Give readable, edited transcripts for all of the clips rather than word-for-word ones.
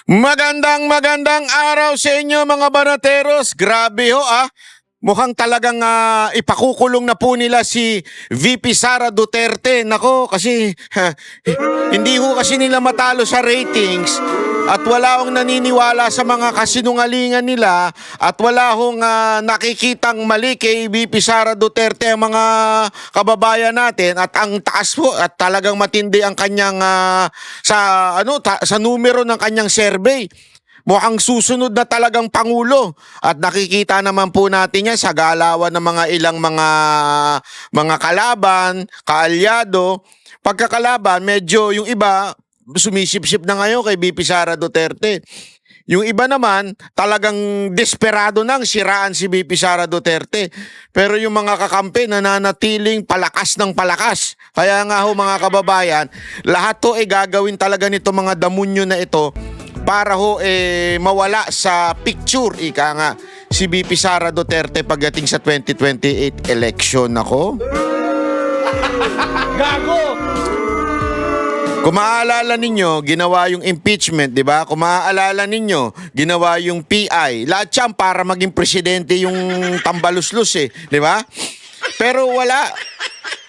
Magandang araw sa inyo mga banateros. Grabe ho Mukhang talagang ipakukulong na po nila si VP Sara Duterte. Nako, kasi hindi ho kasi nila matalo sa ratings at wala hong naniniwala sa mga kasinungalingan nila at wala hong nakikitang mali kay VP Sara Duterte ang mga kababayan natin at ang taas po at talagang matindi ang kanyang sa numero ng kanyang survey. Mukhang susunod na talagang Pangulo at nakikita naman po natin yan sa galawan ng mga ilang mga kalaban, kaalyado. Pagkakalaban, medyo yung iba sumisip-sip na ngayon kay VP Sara Duterte. Yung iba naman talagang desperado nang siraan si VP Sara Duterte. Pero yung mga kakampi nananatiling palakas ng palakas. Kaya nga ho mga kababayan, lahat to gagawin talaga nito mga damunyo na ito para ho mawala sa picture, ika nga, si VP Sara Duterte pagdating sa 2028 election. Ako. Gago! Kung maaalala ninyo, ginawa yung impeachment, di ba? Kung maaalala ninyo, ginawa yung PI. Lahat yan para maging presidente yung tambaluslus di ba? Pero wala.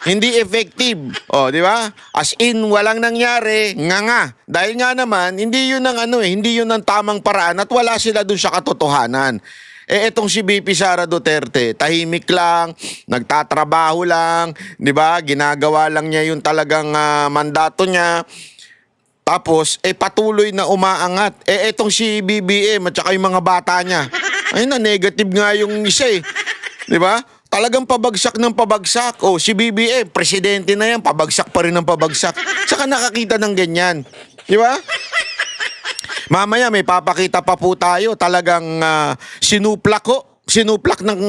Hindi effective. Di ba? As in, walang nangyari, nga. Dahil nga naman, hindi yun ang hindi yun ang tamang paraan at wala sila dun sa katotohanan. Etong si VP Sara Duterte, tahimik lang, nagtatrabaho lang, di ba? Ginagawa lang niya yung talagang mandato niya. Tapos, patuloy na umaangat. Etong si BBM at saka yung mga bata niya. Ayun na, negative nga yung isa Di ba? Talagang pabagsak ng pabagsak. Si BBM, presidente na yan, pabagsak pa rin ng pabagsak. Saka nakakita ng ganyan. Di ba? Mamaya may papakita pa po tayo. Talagang sinuplak ng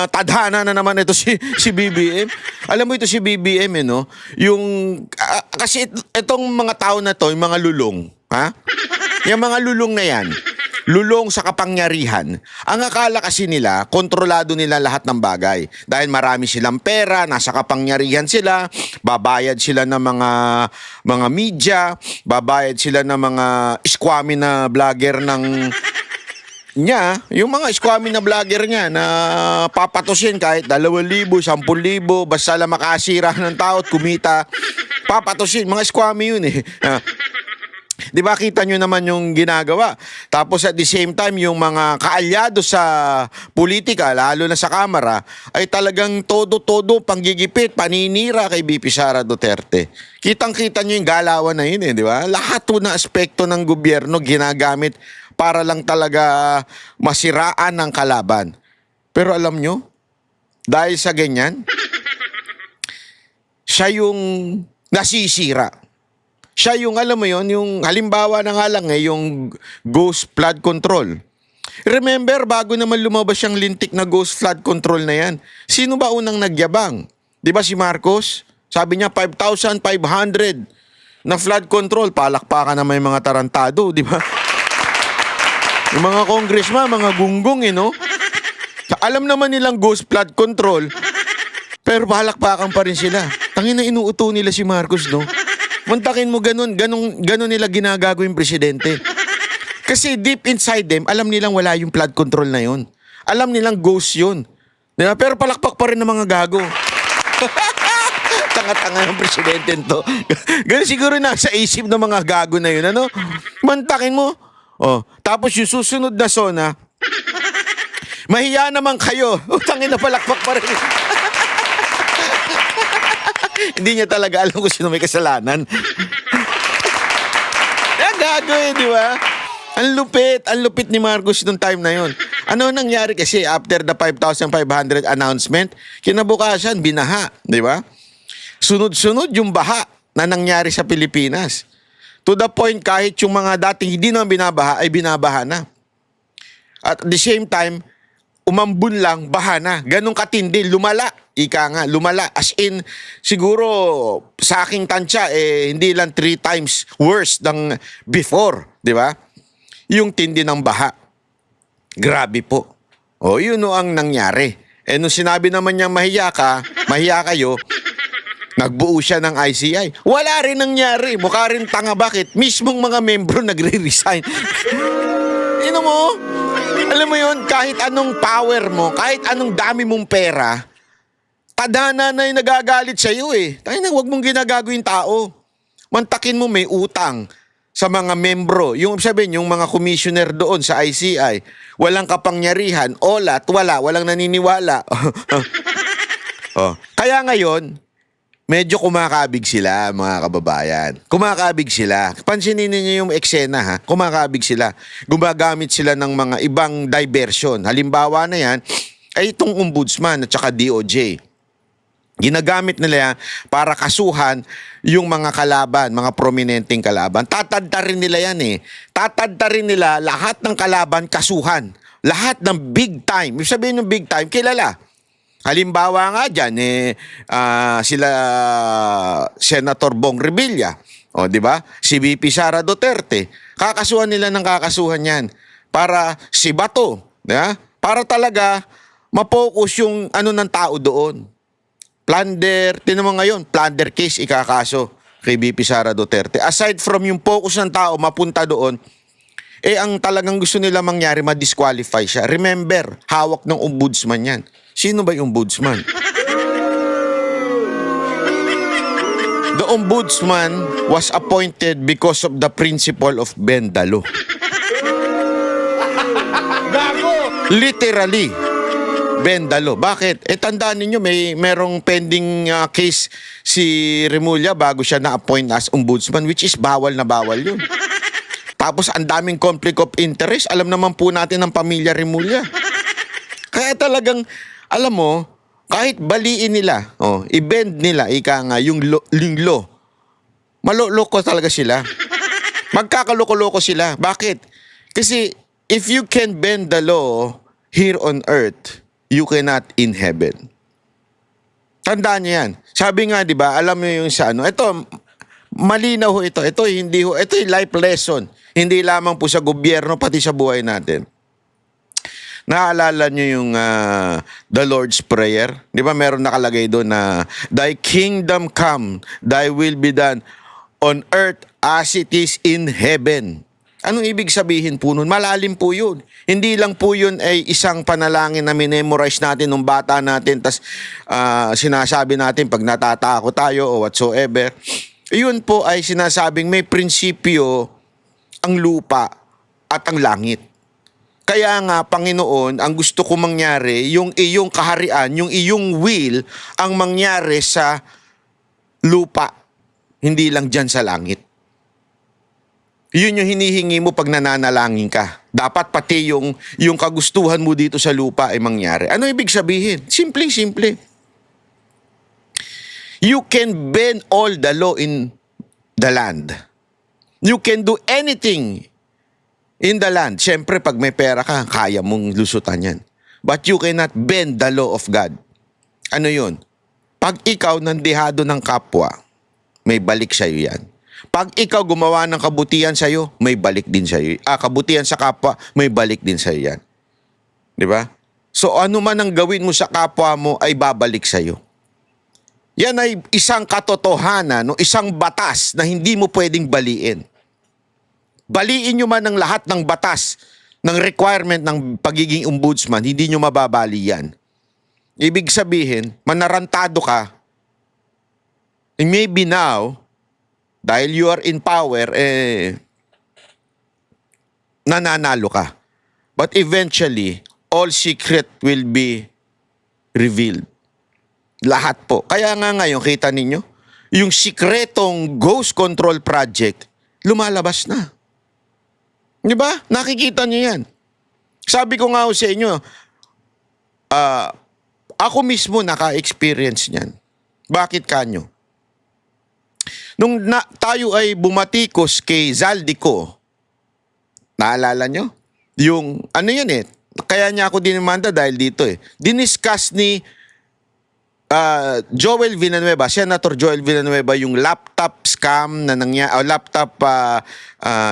tadhana na naman ito si BBM. Alam mo ito si BBM, no? Yung, kasi itong mga tao na to, yung mga lulong, yung mga lulong na yan, lulong sa kapangyarihan. Ang akala kasi nila, kontrolado nila lahat ng bagay. Dahil marami silang pera, nasa kapangyarihan sila, babayad sila ng mga media, babayad sila ng mga squammy na vlogger yung mga squammy na vlogger niya na papatusin kahit 2,000, 10,000, basta lang makasira ng tao at kumita, papatusin. Mga squammy yun Di ba kita nyo naman yung ginagawa? Tapos at the same time, yung mga kaalyado sa politika, lalo na sa Kamara, ay talagang todo-todo panggigipit, paninira kay VP Sara Duterte. Kitang-kita nyo yung galawan na yun di ba? Lahat na aspekto ng gobyerno ginagamit para lang talaga masiraan ng kalaban. Pero alam nyo, dahil sa ganyan, siya yung nasisira. Siya yung, alam mo yon, yung halimbawa na nga lang yung ghost flood control. Remember, bago naman lumabas yung lintik na ghost flood control na yan, sino ba unang nagyabang? Di ba si Marcos? Sabi niya 5,500 na flood control. Palakpakan na may mga tarantado, di ba? Yung mga congressman, mga gunggong, no? Alam naman nilang ghost flood control, pero palakpakan pa rin sila. Tangina, inuuto nila si Marcos, no? Muntakin mo ganun nila ginagago yung presidente. Kasi deep inside them, alam nilang wala yung flood control na yun. Alam nilang ghost yun. Diba? Pero palakpak pa rin ng mga gago. Tanga-tanga ng presidente to. Ganun siguro nasa isip ng mga gago na yun. Ano? Muntakin mo. Tapos yung susunod na zona, mahiya naman kayo. Tangin na palakpak pa rin. Hindi niya talaga alam kung sino may kasalanan. Gago di ba? Ang lupit ni Marcos nung time na yon. Ano nangyari kasi after the 5,500 announcement, kinabukasan, binaha, di ba? Sunod-sunod yung baha na nangyari sa Pilipinas. To the point kahit yung mga dating hindi naman binabaha, ay binabaha na. At the same time, umambun lang, baha na. Ganong katindi, lumala. Ika nga, lumala. As in, siguro sa aking tansya, hindi lang 3 times worse than before. Di ba? Yung tindi ng baha. Grabe po. Yun ang nangyari. Nung sinabi naman niyang mahiya kayo, Nagbuo siya ng ICI. Wala rin nangyari. Mukha rin tanga. Bakit? Mismong mga membro nagre-resign. Ino mo? Alam mo yun, kahit anong power mo, kahit anong dami mong pera, tadhana na yung nagagalit sa iyo eh. Tayo na, huwag mong ginagago yung tao. Mantakin mo may utang sa mga membro. Yung sabihin, yung mga commissioner doon sa ICI, walang kapangyarihan, walang naniniwala. Oh. Kaya ngayon, medyo kumakabig sila, mga kababayan. Kumakabig sila. Pansinin niyo yung eksena, ha? Kumakabig sila. Gumagamit sila ng mga ibang diversion. Halimbawa na yan, ay itong ombudsman at saka DOJ. Ginagamit nila yan para kasuhan yung mga kalaban, mga prominenteng kalaban. Tatadta rin nila yan eh. Tatadta rin nila lahat ng kalaban kasuhan. Lahat ng big time. Ibig sabihin ng big time, kilala. Halimbawa nga dyan, sila Senator Bong Revilla, o di ba? Si VP Sara Duterte. Kakasuhan nila ng kakasuhan yan para si Bato, para talaga mapokus yung ano ng tao doon. Plunder, tinan mo ngayon, plunder case ikakaso kay VP Sara Duterte. Aside from yung focus ng tao mapunta doon, ang talagang gusto nila mangyari, ma-disqualify siya. Remember, hawak ng ombudsman yan. Sino ba yung ombudsman? The ombudsman was appointed because of the principle of Bendalo. Gago! Literally, Bendalo. Bakit? Tandaan ninyo, merong pending case si Remulla bago siya na-appoint as ombudsman, which is bawal na bawal yun. Tapos ang daming conflict of interest. Alam naman po natin ng pamilya Remulla. Kaya talagang, alam mo, kahit baliin nila, i-bend nila, yung law, maloloko talaga sila. Magkakaloko-loko sila. Bakit? Kasi if you can bend the law here on earth, you cannot in heaven. Tandaan niyo yan. Sabi nga, di ba, alam niyo yung sa ano, ito, malinaw ho ito. Ito yung life lesson. Hindi lamang po sa gobyerno, pati sa buhay natin. Naalala niyo yung the Lord's Prayer? Di ba meron nakalagay doon na, Thy kingdom come, Thy will be done on earth as it is in heaven. Anong ibig sabihin po nun? Malalim po yun. Hindi lang po yun ay isang panalangin na minemorize natin nung bata natin, tas sinasabi natin pag natatakot tayo o whatsoever. Yun po ay sinasabing may prinsipyo ang lupa at ang langit. Kaya nga, Panginoon, ang gusto ko mangyari, yung iyong kaharian, yung iyong will, ang mangyari sa lupa, hindi lang dyan sa langit. Yun yung hinihingi mo pag nananalangin ka. Dapat pati yung kagustuhan mo dito sa lupa ay mangyari. Ano ibig sabihin? Simple-simple. You can bend all the law in the land. You can do anything in the land. Siyempre, pag may pera ka, kaya mong lusutan yan. But you cannot bend the law of God. Ano yun? Pag ikaw nandihado ng kapwa, may balik sa'yo yan. Pag ikaw gumawa ng kabutihan sa'yo, may balik din sa'yo. Kabutihan sa kapwa, may balik din sa'yo yan. Di ba? So ano man ang gawin mo sa kapwa mo, ay babalik sa'yo. Yan ay isang katotohanan, no? Isang batas na hindi mo pwedeng baliin. Baliin nyo man ng lahat ng batas, ng requirement ng pagiging ombudsman, hindi nyo mababali yan. Ibig sabihin, manarantado ka, and maybe now, dahil you are in power, nananalo ka. But eventually, all secret will be revealed. Lahat po. Kaya nga ngayon, kita ninyo, yung sikretong ghost control project, lumalabas na. Di ba? Nakikita niyo yan. Sabi ko nga sa inyo, ako mismo naka-experience niyan. Bakit kanyo? Nung tayo ay bumatikos kay Zaldico, naalala nyo? Yung, ano yan kaya niya ako dinimanda dahil dito Diniscuss ni Joel Villanueva, Senator Joel Villanueva, yung laptop scam na nangyari, laptop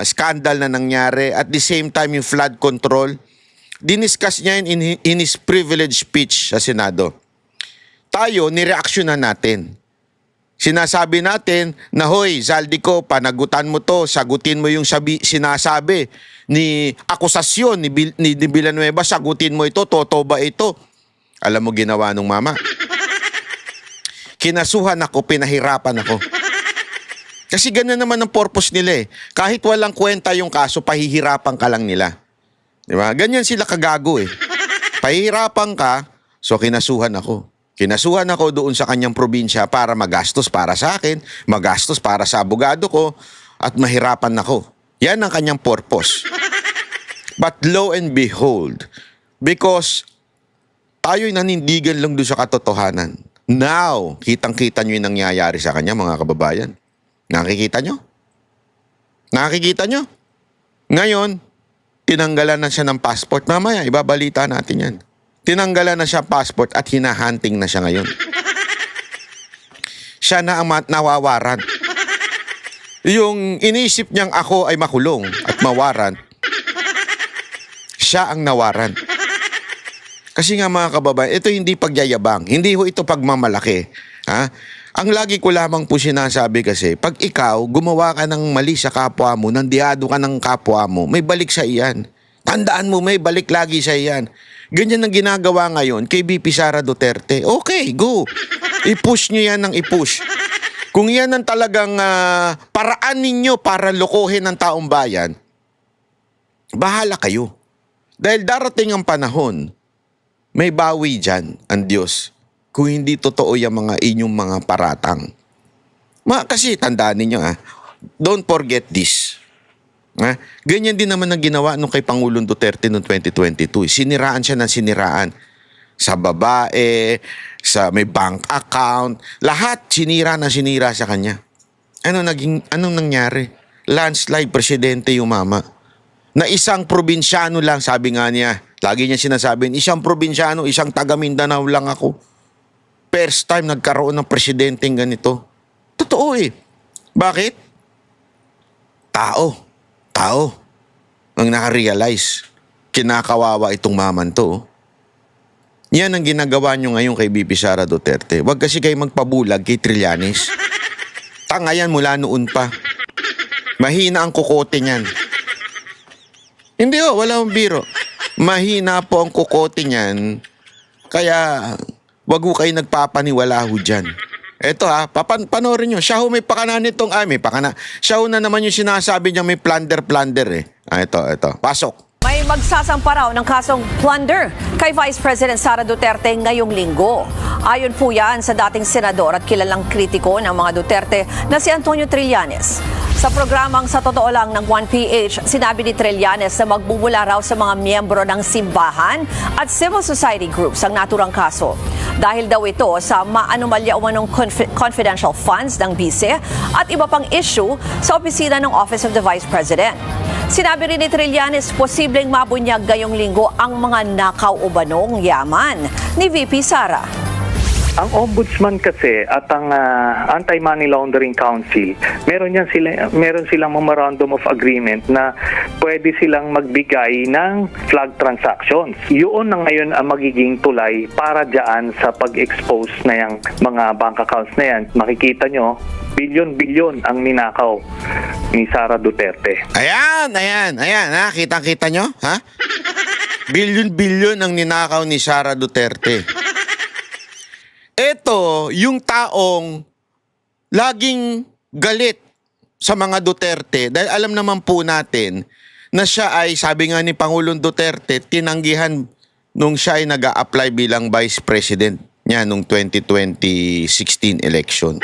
scandal na nangyari, at the same time yung flood control. Diniscuss niya in his privilege speech sa Senado. Tayo, nireaksyonan natin. Sinasabi natin na, hoy, Zaldico, panagutan mo to, sagutin mo yung sinasabi ni akusasyon ni Villanueva, sagutin mo ito, totoo ba ito? Alam mo ginawa nung mama? Kinasuhan ako, pinahirapan ako. Kasi ganun naman ang purpose nila eh. Kahit walang kwenta yung kaso, pahihirapan ka lang nila. Di ba? Ganyan sila kagago eh. Pahihirapan ka, so kinasuhan ako. Kinasuhan ako doon sa kanyang probinsya para magastos para sa akin, magastos para sa abogado ko, at mahirapan ako. Yan ang kanyang purpose. But lo and behold, because tayo'y nanindigan lang doon sa katotohanan. Now, kitang-kita nyo yung nangyayari sa kanya, mga kababayan. Nakikita nyo? Nakikita nyo? Ngayon, tinanggalan na siya ng passport. Mamaya, ibabalita natin yan. Tinanggalan na siya passport at hinahunting na siya ngayon. Siya na ang nawawaran. Yung iniisip niyang ako ay makulong at mawaran, siya ang nawaran. Kasi nga mga kababayan, ito hindi pagyayabang. Hindi ho ito pagmamalaki. Ha? Ang lagi ko lamang po sinasabi kasi, pag ikaw gumawa ka ng mali sa kapwa mo, nandiyado ka ng kapwa mo, may balik sa iyan. Tandaan mo, may balik lagi sa iyan. Ganyan ang ginagawa ngayon kay VP Sara Duterte. Okay, go. I-push nyo yan ng i-push. Kung yan ang talagang paraan ninyo para lokohin ang taong bayan, bahala kayo. Dahil darating ang panahon, may bawi dyan ang Diyos. Kung hindi totoo yung mga inyong mga paratang. Kasi tandaan ninyo don't forget this. Ganyan din naman ang ginawa nung kay Pangulong Duterte noong 2022. Siniraan siya ng siniraan. Sa babae, sa may bank account, lahat sinira na sinira sa kanya. Anong nangyari? Landslide, presidente yung mama. Na isang probinsyano lang, sabi nga niya, lagi niya sinasabi, isang probinsyano, isang taga Mindanao lang ako. First time nagkaroon ng presidenteng ganito. Totoo eh. Bakit? Tao ang nakarealize. Kinakawawa itong maman to. Yan ang ginagawa nyo ngayon kay VP Sara Duterte. Huwag kasi kayo magpabulag kay Trillanes. Tanga yan mula noon pa. Mahina ang kukote niyan. Hindi wala akong biro. Mahina po ang kukote niyan. Kaya wag ho kayo nagpapaniwala ho dyan. Eto panoorin nyo. Siya ho may pakana nitong, may pakana. Siya ho na naman yung sinasabi niya may plunder eh. Ito. Pasok. May magsasampa raw ng kasong plunder kay Vice President Sara Duterte ngayong linggo. Ayon po yan sa dating senador at kilalang kritiko ng mga Duterte na si Antonio Trillanes. Sa programang Sa Totoo Lang ng 1PH, sinabi ni Trillanes na magbubula raw sa mga miyembro ng simbahan at civil society groups ang naturang kaso. Dahil daw ito sa maanomalya umanong confidential funds ng bise at iba pang issue sa opisina ng Office of the Vice President. Sinabi rin ni Trillanes, posibleng mabunyag ngayong linggo ang mga nakaw o banong yaman ni VP Sara. Ang Ombudsman kasi at ang Anti-Money Laundering Council, meron silang memorandum of agreement na pwede silang magbigay ng flag transactions. Yun na ngayon ang magiging tulay para dyan sa pag-expose na yung mga bank accounts na yan. Makikita nyo, bilyon-bilyon ang ninakaw ni Sara Duterte. Ayan, kitang-kita nyo, ha? Bilyon-bilyon ang ninakaw ni Sara Duterte. Ito, yung taong laging galit sa mga Duterte dahil alam naman po natin na siya ay, sabi nga ni Pangulong Duterte, tinanggihan nung siya ay nag-a-apply bilang Vice President niya nung 2016 election.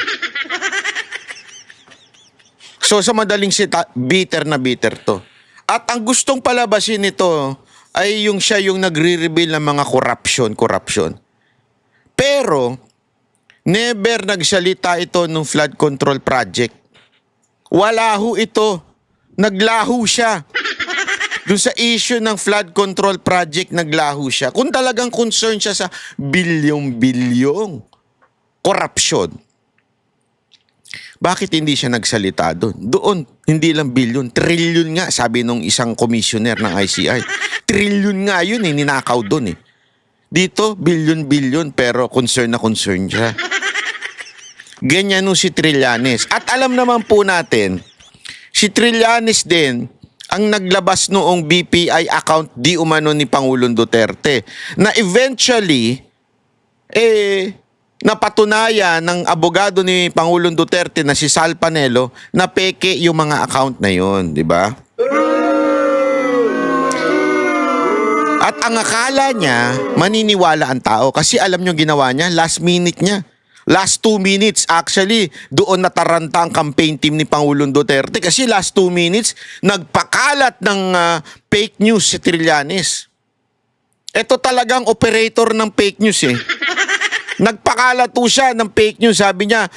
So sa madaling bitter na bitter to. At ang gustong palabasin nito ay yung siya yung nagre-reveal ng mga corruption. Pero, never nagsalita ito ng flood control project. Wala ho ito. Naglaho siya. Doon sa issue ng flood control project, naglaho siya. Kung talagang concern siya sa bilyong-bilyong corruption, bakit hindi siya nagsalita doon? Doon, hindi lang bilyon, trilyon nga, sabi nung isang commissioner ng ICI. Trilyon nga yun ninakaw doon Dito, bilyon-bilyon pero concern na concern siya. Ganyan no si Trillanes. At alam naman po natin, si Trillanes din ang naglabas noong BPI account di umano ni Pangulong Duterte na eventually napatunayan ng abogado ni Pangulong Duterte na si Sal Panelo na peke yung mga account na yon, di ba? At ang akala niya, maniniwala ang tao kasi alam nyo ginawa niya, last minute niya. Last 2 minutes, actually, doon nataranta ang campaign team ni Pangulong Duterte kasi last 2 minutes, nagpakalat ng fake news si Trillanes. Ito talagang operator ng fake news eh. Nagpakalat po siya ng fake news. Sabi niya,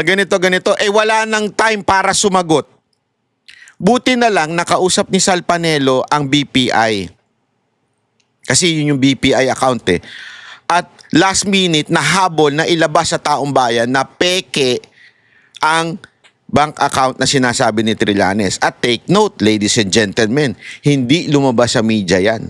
ganito. Wala nang time para sumagot. Buti na lang nakausap ni Sal Panelo ang BPI. Kasi yun yung BPI account eh. At last minute, nahabol na ilabas sa taong bayan na peke ang bank account na sinasabi ni Trillanes. At take note, ladies and gentlemen, hindi lumabas sa media yan.